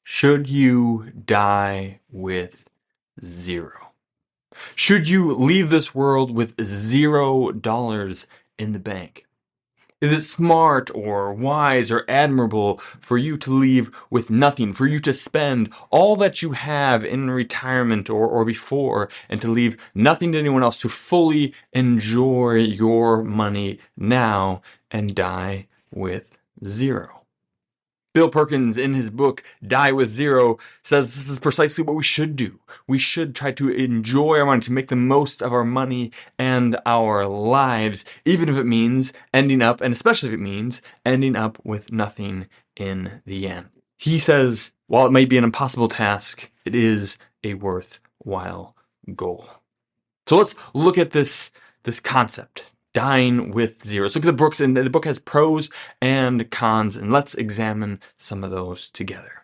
Should you die with zero? Should you leave this world with $0 in the bank? Is it smart or wise or admirable for you to leave with nothing, for you to spend all that you have in retirement or before, and to leave nothing to anyone else, to fully enjoy your money now and die with zero? Bill Perkins, in his book Die with Zero, says this is precisely what we should do. We should try to enjoy our money, to make the most of our money and our lives, even if it means ending up, and especially if it means ending up with nothing in the end. He says, while it may be an impossible task, it is a worthwhile goal. So let's look at this concept. Dying with zero. So look at the books, and the book has pros and cons, and let's examine some of those together.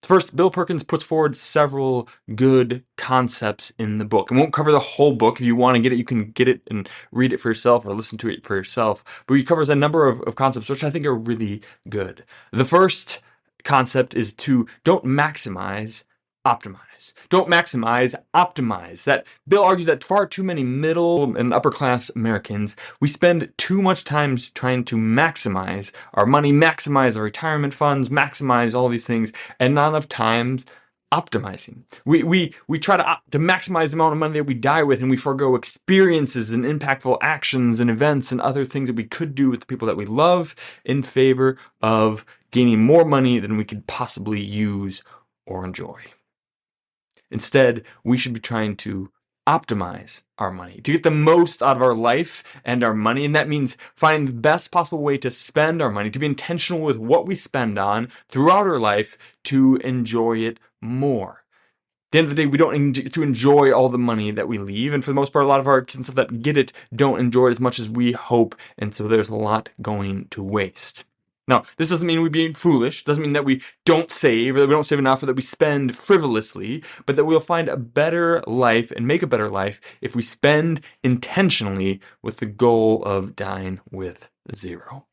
First, Bill Perkins puts forward several good concepts in the book. I won't cover the whole book. If you want to get it, you can get it and read it for yourself or listen to it for yourself. But he covers a number of concepts which I think are really good. The first concept is to don't maximize, optimize. Don't maximize, optimize. That Bill argues that far too many middle and upper class Americans, we spend too much time trying to maximize our money, maximize our retirement funds, maximize all these things, and not enough times optimizing. We try to maximize the amount of money that we die with, and we forego experiences and impactful actions and events and other things that we could do with the people that we love in favor of gaining more money than we could possibly use or enjoy. Instead, we should be trying to optimize our money, to get the most out of our life and our money. And that means finding the best possible way to spend our money, to be intentional with what we spend on throughout our life to enjoy it more. At the end of the day, we don't need to enjoy all the money that we leave. And for the most part, a lot of our kids that get it don't enjoy it as much as we hope. And so there's a lot going to waste. Now, this doesn't mean we're being foolish, doesn't mean that we don't save, or that we don't save enough, or that we spend frivolously, but that we'll find a better life and make a better life if we spend intentionally with the goal of dying with zero.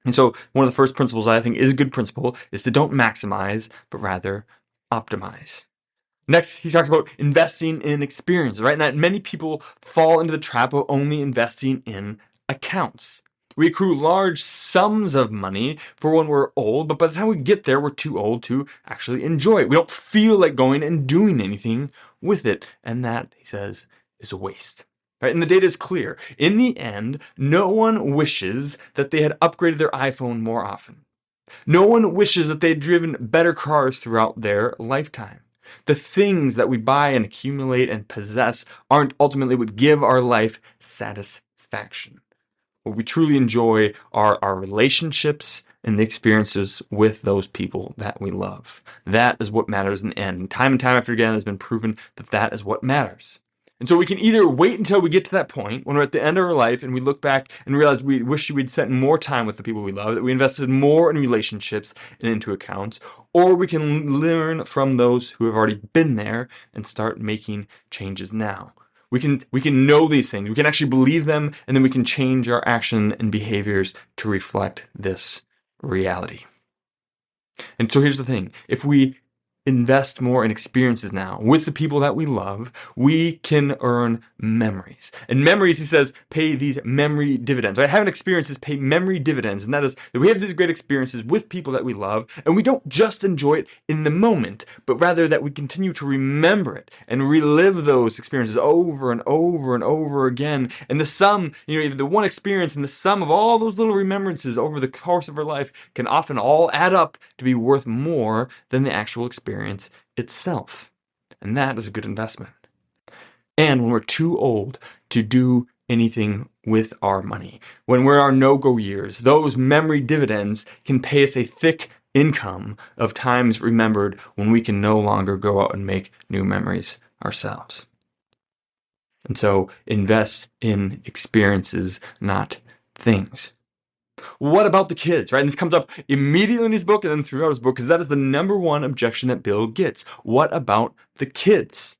And so one of the first principles I think is a good principle is to don't maximize, but rather optimize. Next, he talks about investing in experience, right? And that many people fall into the trap of only investing in accounts. We accrue large sums of money for when we're old, but by the time we get there, we're too old to actually enjoy it. We don't feel like going and doing anything with it. And that, he says, is a waste. Right? And the data is clear. In the end, no one wishes that they had upgraded their iPhone more often. No one wishes that they had driven better cars throughout their lifetime. The things that we buy and accumulate and possess aren't ultimately what give our life satisfaction. What we truly enjoy are our relationships and the experiences with those people that we love. That is what matters in the end. And time after again, it's been proven that that is what matters. And so we can either wait until we get to that point when we're at the end of our life and we look back and realize we wish we'd spent more time with the people we love, that we invested more in relationships and into accounts, or we can learn from those who have already been there and start making changes now. We can know these things. We can actually believe them, and then we can change our action and behaviors to reflect this reality. And so here's the thing. If we invest more in experiences now with the people that we love, we can earn memories. And memories, he says, pay these memory dividends. Right? Having experiences pay memory dividends. And that is that we have these great experiences with people that we love, and we don't just enjoy it in the moment, but rather that we continue to remember it and relive those experiences over and over and over again. And the sum, the one experience and the sum of all those little remembrances over the course of our life can often all add up to be worth more than the actual experience itself. And that is a good investment. And when we're too old to do anything with our money, when we're our no-go years, those memory dividends can pay us a thick income of times remembered when we can no longer go out and make new memories ourselves. And so invest in experiences, not things. What about the kids, right? And this comes up immediately in his book and then throughout his book, because that is the number one objection that Bill gets. What about the kids?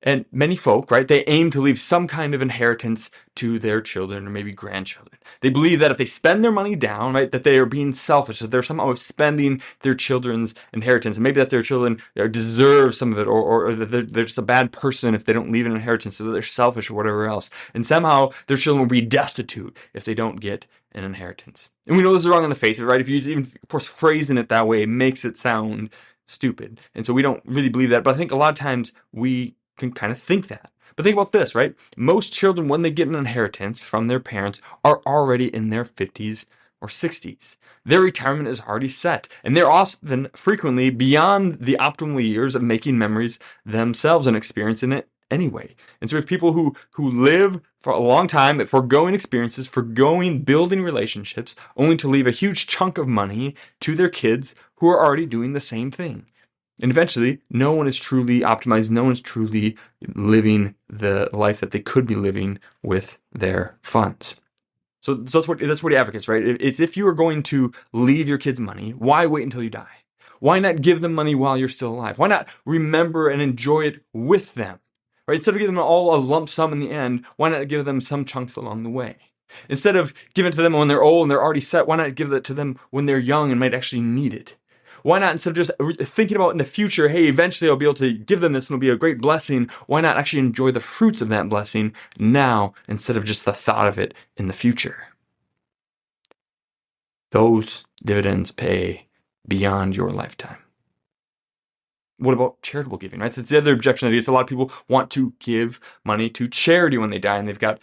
And many folk, right, they aim to leave some kind of inheritance to their children or maybe grandchildren. They believe that if they spend their money down, right, that they are being selfish, that they're somehow spending their children's inheritance, and maybe that their children deserve some of it, or that they're just a bad person if they don't leave an inheritance, so that they're selfish or whatever else. And somehow their children will be destitute if they don't get an inheritance. And we know this is wrong on the face of it, right? If you even, of course, phrasing it that way makes it sound stupid. And so we don't really believe that. But I think a lot of times we can kind of think that. But think about this, right? Most children, when they get an inheritance from their parents, are already in their 50s or 60s. Their retirement is already set, and they're often frequently beyond the optimal years of making memories themselves and experiencing it anyway. And so we have people who live for a long time, foregoing experiences, foregoing building relationships, only to leave a huge chunk of money to their kids who are already doing the same thing. And eventually, no one is truly optimized. No one's truly living the life that they could be living with their funds. So that's what he advocates, right? It's if you are going to leave your kids money, why wait until you die? Why not give them money while you're still alive? Why not remember and enjoy it with them? Right? Instead of giving them all a lump sum in the end, why not give them some chunks along the way? Instead of giving it to them when they're old and they're already set, why not give it to them when they're young and might actually need it? Why not, instead of just thinking about in the future, hey, eventually I'll be able to give them this and it'll be a great blessing, why not actually enjoy the fruits of that blessing now instead of just the thought of it in the future? Those dividends pay beyond your lifetime. What about charitable giving, right? So it's the other objection that gets. A lot of people want to give money to charity when they die, and they've got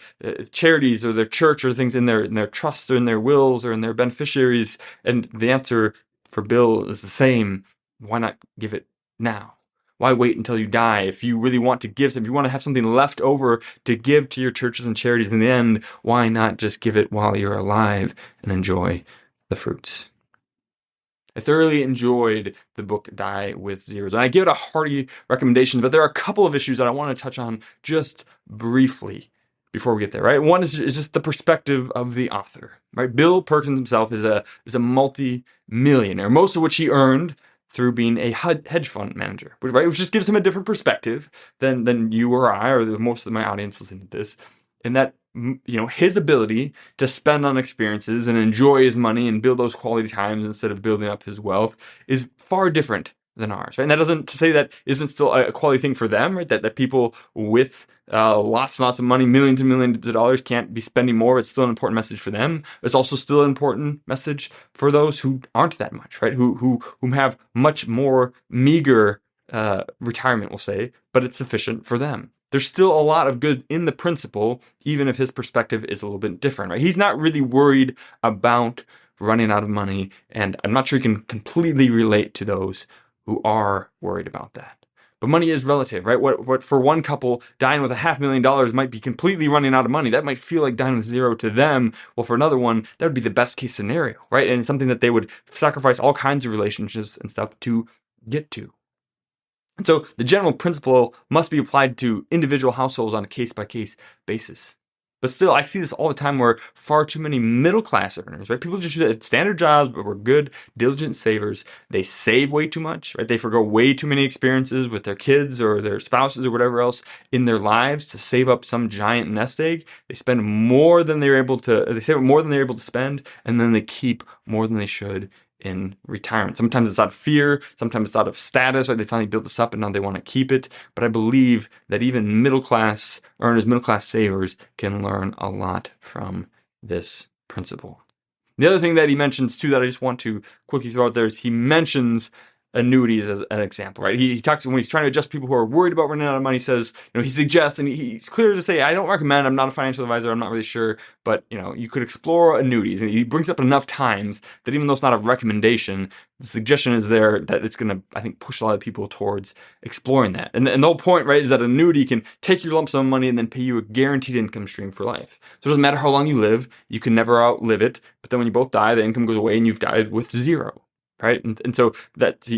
charities or their church or things in their trusts or in their wills or in their beneficiaries. And the answer for Bill is the same. Why not give it now? Why wait until you die? If you really want to give, if you want to have something left over to give to your churches and charities in the end, why not just give it while you're alive and enjoy the fruits? I thoroughly enjoyed the book Die with Zeros, and I give it a hearty recommendation, but there are a couple of issues that I want to touch on just briefly before we get there, right? One is just the perspective of the author, right? Bill Perkins himself is a multi-millionaire, most of which he earned through being a hedge fund manager, right? Which just gives him a different perspective than you or I or most of my audience listening to this, and that his ability to spend on experiences and enjoy his money and build those quality times instead of building up his wealth is far different than ours, right? And that doesn't to say that isn't still a quality thing for them, right? That people with lots and lots of money, millions and millions of dollars, can't be spending more. It's still an important message for them. It's also still an important message for those who aren't that much, right? Who have much more meager retirement, we'll say, but it's sufficient for them. There's still a lot of good in the principle, even if his perspective is a little bit different, right? He's not really worried about running out of money, and I'm not sure he can completely relate to those who are worried about that. But money is relative, right? What for one couple, dying with $500,000 might be completely running out of money. That might feel like dying with zero to them. Well, for another one, that would be the best case scenario, right? And it's something that they would sacrifice all kinds of relationships and stuff to get to. And so the general principle must be applied to individual households on a case-by-case basis. But still, I see this all the time where far too many middle-class earners, right? People just at standard jobs, but were good, diligent savers. They save way too much, right? They forgo way too many experiences with their kids or their spouses or whatever else in their lives to save up some giant nest egg. They spend more than they're able to. They save up more than they're able to spend, and then they keep more than they should in retirement. Sometimes it's out of fear, sometimes it's out of status, or they finally built this up and now they want to keep it. But I believe that even middle class earners, middle class savers can learn a lot from this principle. The other thing that he mentions too that I just want to quickly throw out there is he mentions annuities as an example, right? He talks when he's trying to adjust people who are worried about running out of money. He says, he suggests, and he's clear to say, I don't recommend. I'm not a financial advisor. I'm not really sure, but you could explore annuities. And he brings up enough times that even though it's not a recommendation, the suggestion is there that it's going to, I think, push a lot of people towards exploring that. And the whole point, right, is that annuity can take your lump sum of money and then pay you a guaranteed income stream for life. So it doesn't matter how long you live, you can never outlive it. But then when you both die, the income goes away and you've died with zero. Right, and so that's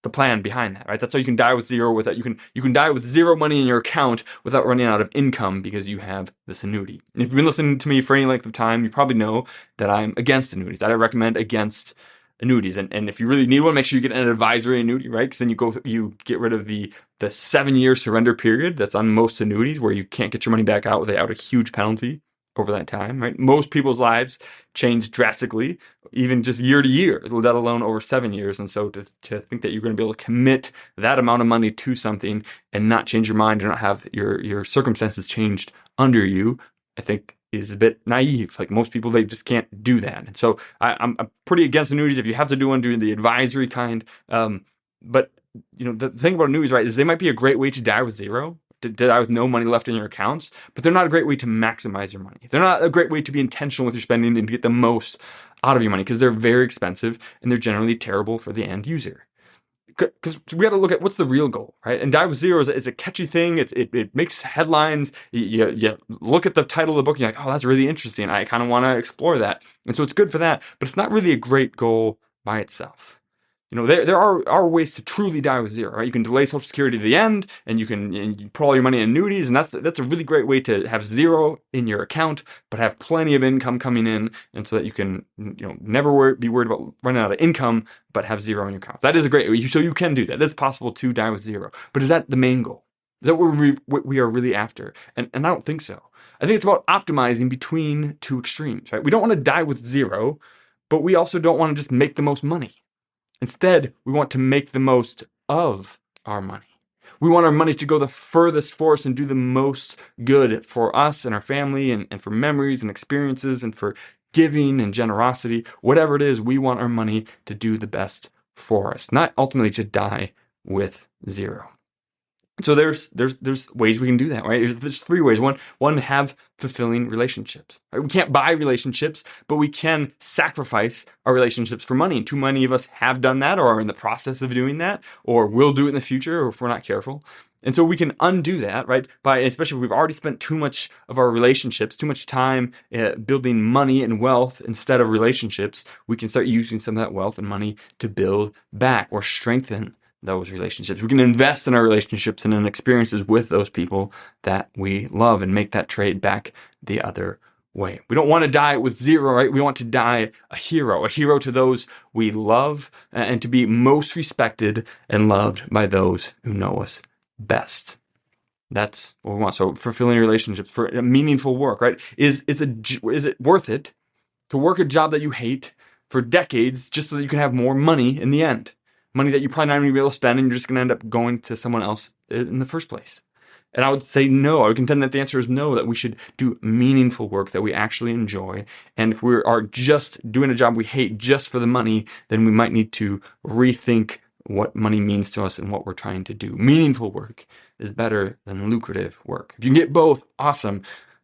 the plan behind that, right? That's how you can die with zero. You can die with zero money in your account without running out of income because you have this annuity. And if you've been listening to me for any length of time, you probably know that I'm against annuities. That I recommend against annuities. And if you really need one, make sure you get an advisory annuity, right? Because then you get rid of the 7-year surrender period that's on most annuities, where you can't get your money back out without a huge penalty over that time, right? Most people's lives change drastically, even just year to year, let alone over 7 years. And so to think that you're going to be able to commit that amount of money to something and not change your mind, or not have your circumstances changed under you, I think is a bit naive. Like, most people, they just can't do that. And so I'm pretty against annuities. If you have to do one, do the advisory kind. But the thing about annuities, right, is they might be a great way to die with zero, to die with no money left in your accounts, but they're not a great way to maximize your money. They're not a great way to be intentional with your spending and to get the most out of your money, because they're very expensive and they're generally terrible for the end user. Because we got to look at what's the real goal, right? And Die with Zero is a catchy thing. It makes headlines. You look at the title of the book, and you're like, oh, that's really interesting. I kind of want to explore that. And so it's good for that, but it's not really a great goal by itself. There are ways to truly die with zero, right? You can delay Social Security to the end, and you put all your money in annuities, and that's a really great way to have zero in your account, but have plenty of income coming in, and so that you can never be worried about running out of income, but have zero in your account. That is a great way. So you can do that. It's possible to die with zero. But is that the main goal? Is that what we are really after? And I don't think so. I think it's about optimizing between two extremes, right? We don't want to die with zero, but we also don't want to just make the most money. Instead, we want to make the most of our money. We want our money to go the furthest for us and do the most good for us and our family, and for memories and experiences, and for giving and generosity. Whatever it is, we want our money to do the best for us, not ultimately to die with zero. So there's ways we can do that, right? There's 3 ways. One, have fulfilling relationships. Right? We can't buy relationships, but we can sacrifice our relationships for money. And too many of us have done that, or are in the process of doing that, or will do it in the future, or if we're not careful. And so we can undo that, right? Especially if we've already spent too much of our relationships, too much time building money and wealth instead of relationships, we can start using some of that wealth and money to build back or strengthen those relationships. We can invest in our relationships and in experiences with those people that we love, and make that trade back the other way. We don't want to die with zero, right? We want to die a hero to those we love, and to be most respected and loved by those who know us best. That's what we want. So fulfilling relationships, for meaningful work, right? Is it worth it to work a job that you hate for decades just so that you can have more money in the end? Money that you're probably not even going to be able to spend, and you're just going to end up going to someone else in the first place. And I would say no. I would contend that the answer is no, that we should do meaningful work that we actually enjoy. And if we are just doing a job we hate just for the money, then we might need to rethink what money means to us and what we're trying to do. Meaningful work is better than lucrative work. If you can get both, awesome,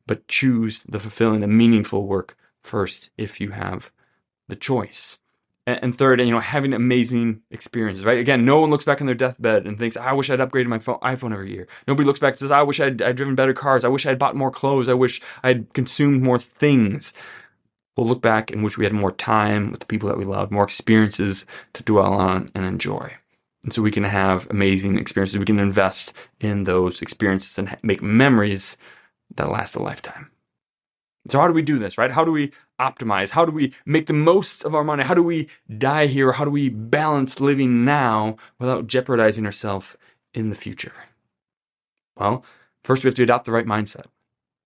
but choose the fulfilling, the meaningful work first if you have the choice. And third, having amazing experiences, right? Again, no one looks back on their deathbed and thinks, I wish I'd upgraded my iPhone every year. Nobody looks back and says, I wish I'd driven better cars. I wish I'd bought more clothes. I wish I'd consumed more things. We'll look back and wish we had more time with the people that we love, more experiences to dwell on and enjoy. And so we can have amazing experiences. We can invest in those experiences and make memories that last a lifetime. So how do we do this, right? How do we optimize? How do we make the most of our money? How do we die here? How do we balance living now without jeopardizing ourselves in the future? Well, first we have to adopt the right mindset,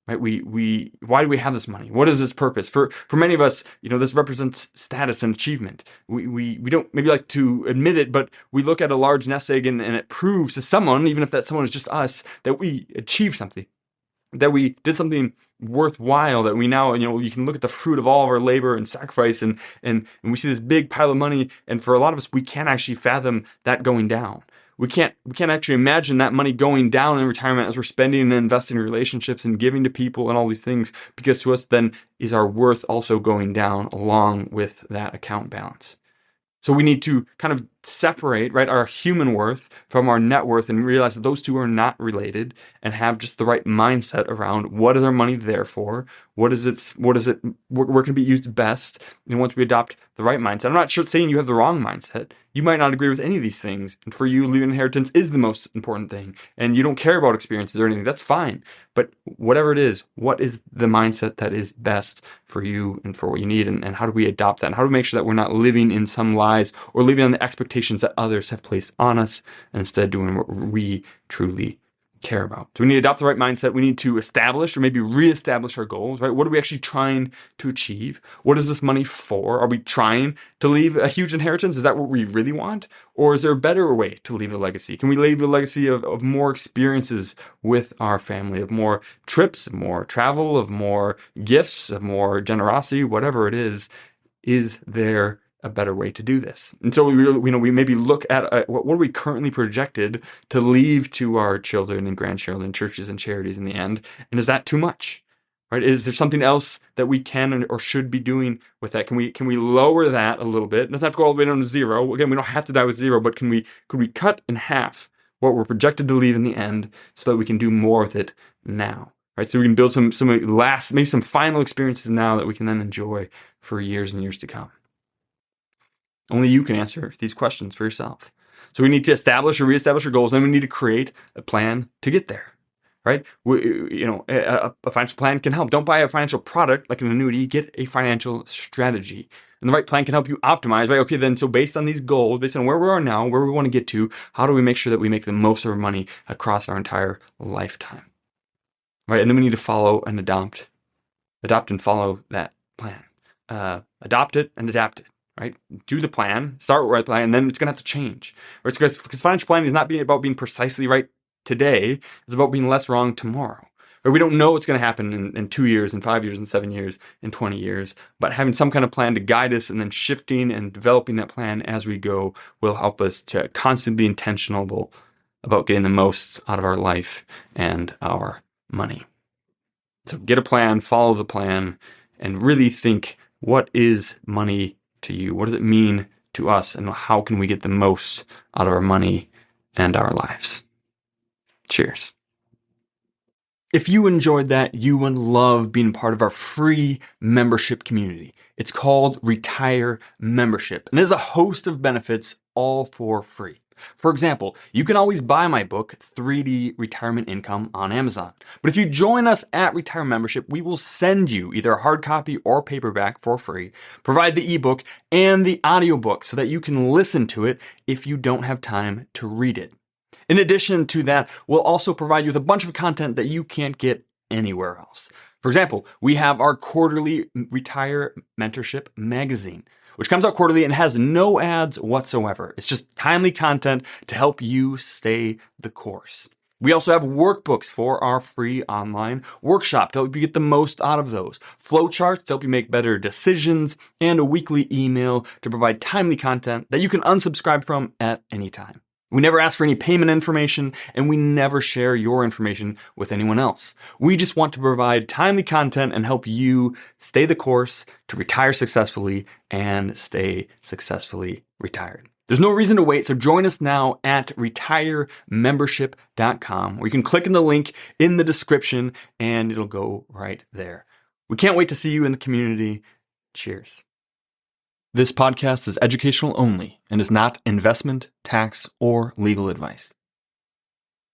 right? Why do we have this money? What is its purpose? For many of us, this represents status and achievement. We don't maybe like to admit it, but we look at a large nest egg and it proves to someone, even if that someone is just us, that we achieved something, that we did something worthwhile, that we now, you can look at the fruit of all of our labor and sacrifice, and we see this big pile of money, and for a lot of us, we can't actually fathom that going down. We can't actually imagine that money going down in retirement as we're spending and investing in relationships and giving to people and all these things, because to us then is our worth also going down along with that account balance. So we need to kind of separate, right, our human worth from our net worth and realize that those two are not related, and have just the right mindset around what is our money there for? Where can it be used best? And once we adopt the right mindset, I'm not sure saying you have the wrong mindset. You might not agree with any of these things. And for you, leaving inheritance is the most important thing. And you don't care about experiences or anything. That's fine. But whatever it is, what is the mindset that is best for you and for what you need? And how do we adopt that? And how do we make sure that we're not living in some lies or living on the expectations that others have placed on us, and instead doing what we truly care about? So we need to adopt the right mindset. We need to establish or maybe reestablish our goals, right? What are we actually trying to achieve? What is this money for? Are we trying to leave a huge inheritance? Is that what we really want? Or is there a better way to leave a legacy? Can we leave a legacy of more experiences with our family, of more trips, of more travel, of more gifts, of more generosity, whatever it is? Is there a better way to do this? And so we maybe look at what are we currently projected to leave to our children and grandchildren, churches and charities in the end, and is that too much? Right? Is there something else that we can or should be doing with that? Can we lower that a little bit? It doesn't have to go all the way down to zero. Again, we don't have to die with zero, but could we cut in half what we're projected to leave in the end so that we can do more with it now? Right? So we can build some maybe some final experiences now that we can then enjoy for years and years to come. Only you can answer these questions for yourself. So we need to establish or reestablish our goals, and we need to create a plan to get there, right? A financial plan can help. Don't buy a financial product like an annuity. Get a financial strategy. And the right plan can help you optimize, right? Okay, then so based on these goals, based on where we are now, where we want to get to, how do we make sure that we make the most of our money across our entire lifetime? Right? And then we need to follow and adopt and follow that plan. Adopt it and adapt it. Right? Do the plan, start with the plan, and then it's going to have to change. Right? Because financial planning is not about being precisely right today. It's about being less wrong tomorrow. Right? We don't know what's going to happen in 2 years, in 5 years, in 7 years, in 20 years. But having some kind of plan to guide us and then shifting and developing that plan as we go will help us to constantly be intentional about getting the most out of our life and our money. So get a plan, follow the plan, and really think, what is money to you? What does it mean to us? And how can we get the most out of our money and our lives? Cheers. If you enjoyed that, you would love being part of our free membership community. It's called Retire Membership, and it has a host of benefits, all for free. For example, you can always buy my book, 3D Retirement Income, on Amazon. But if you join us at Retire Membership, we will send you either a hard copy or paperback for free, provide the ebook and the audiobook so that you can listen to it if you don't have time to read it. In addition to that, we'll also provide you with a bunch of content that you can't get anywhere else. For example, we have our quarterly Retire Mentorship magazine, which comes out quarterly and has no ads whatsoever. It's just timely content to help you stay the course. We also have workbooks for our free online workshop to help you get the most out of those, flowcharts to help you make better decisions, and a weekly email to provide timely content that you can unsubscribe from at any time. We never ask for any payment information, and we never share your information with anyone else. We just want to provide timely content and help you stay the course to retire successfully and stay successfully retired. There's no reason to wait, so join us now at retiremembership.com, where you can click in the link in the description and it'll go right there. We can't wait to see you in the community. Cheers. This podcast is educational only and is not investment, tax, or legal advice.